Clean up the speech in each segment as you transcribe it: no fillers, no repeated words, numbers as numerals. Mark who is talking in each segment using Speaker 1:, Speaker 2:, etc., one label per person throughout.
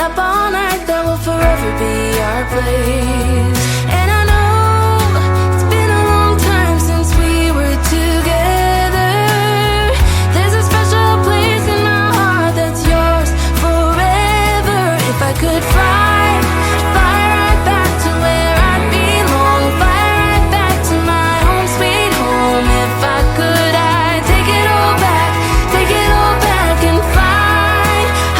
Speaker 1: staying up all night, that will forever be our place. And I know it's been a long time since we were together. There's a special place in my heart that's yours forever. If I could fly right back to where I belong, fly right back to my home sweet home. If I could, I'd take it all back, take it all back and fly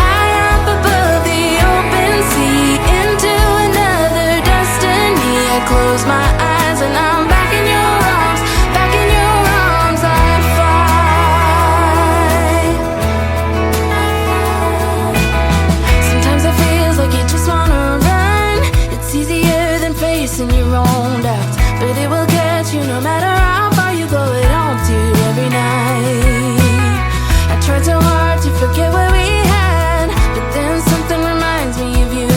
Speaker 1: high up above the open sea into another destiny. I close my eyes and I'm back in your arms, back in your arms. I'd fly. Sometimes it feels like you just wanna run. It's easier than facing your own doubts, but it will get you no matter how far you go. It haunts you every night. I tried so hard to forget what we had, but then something reminds me of you.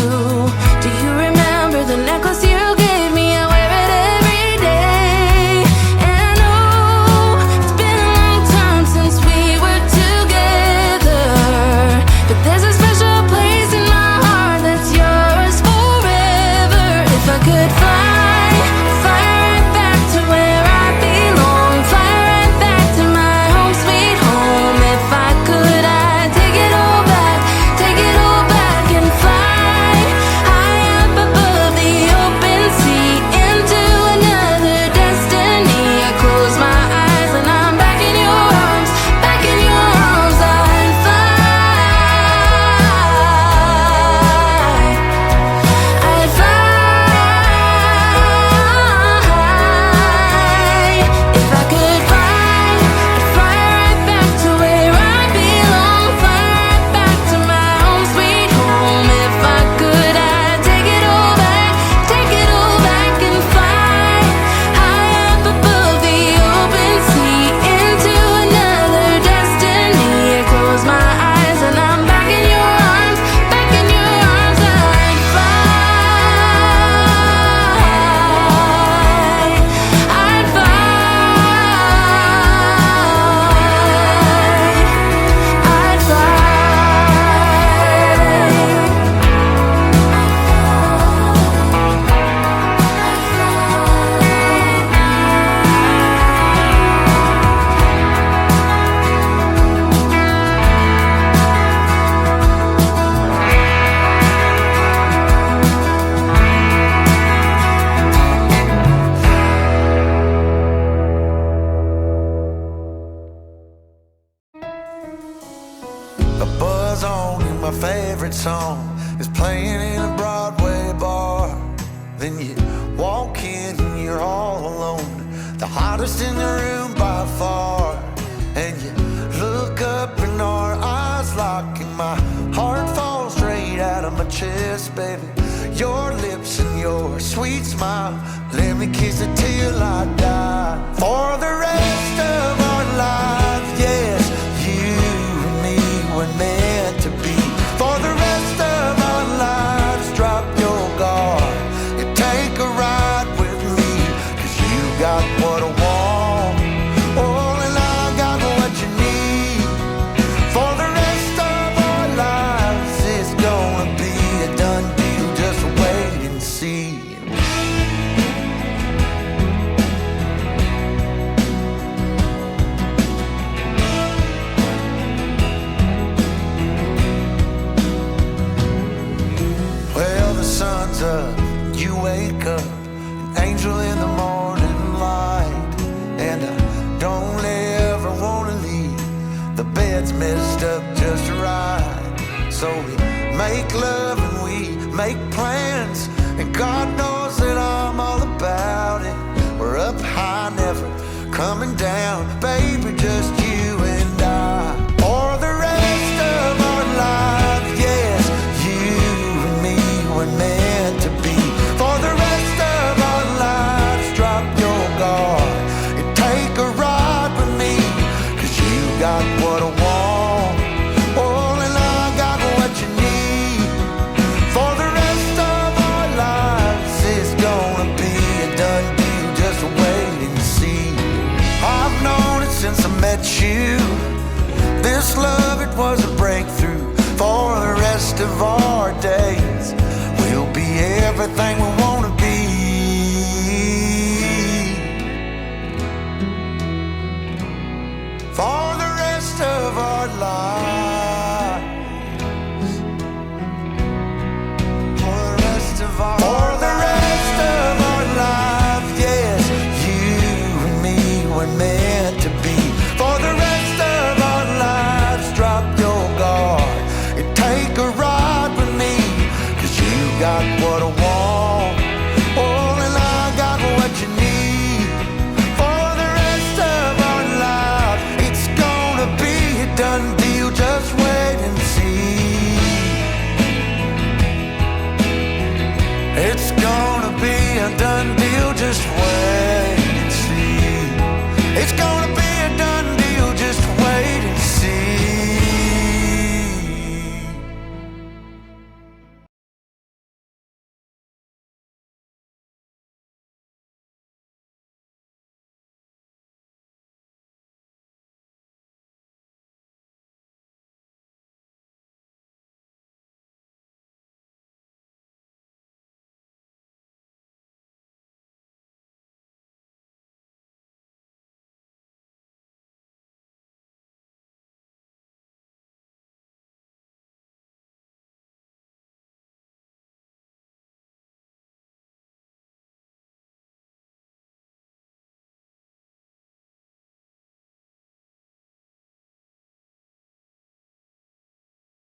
Speaker 1: Do you remember the necklace you gave me? I wear it every day. And I know it's been a long time since we were together, but there's a special place in my heart that's yours forever. If I could fly right back to where I belong, fly right back to my home sweet home. If I could, I'd take it all back, take it all back and fly high up above the open sea into another destiny. I close my eyes and I'm back in your arms, back in your arms. I'd fly, I'd fly. If I could fly, I'd fly right back to where I belong, fly right back to my home sweet home. If I could, I'd take it all back, take it all back and fly high up above the open sea into another destiny. I close my eyes and I'm back in your arms, back in your arms. I'd fly, I'd fly,
Speaker 2: A buzz on and my favorite song is playing in a Broadway bar. Then you walk in and you're all alone, the hottest in the room by far. And you look up and our eyes lock and my heart falls straight out of my chest, baby. Your lips and your sweet smile, let me kiss it till I die. For the rest of our lives, yes, you and me were meant to be. For the rest of our lives, drop your guard and take a ride with me, 'cause you got what I want, oh, and I got what you need. For the rest of our lives, it's gonna be a done deal, just wait and see. Well, the sun's up, you wake up, an angel in the morning light. And I don't ever wanna leave, the bed's messed up just right. So we make love and we make plans, and God knows that I'm all about it. We're up high, never coming down, baby, just you and I. For the rest of our lives, yes, you and me were meant to be. For the rest of our lives, drop your guard and take a ride with me, 'cause you got what I want, oh, and I got what you need. For the rest of our lives, it's gonna be a done deal, just wait and see. I've known it since I met you, this love, it was a breakthrough. For the rest rest of our days. We'll be everything we want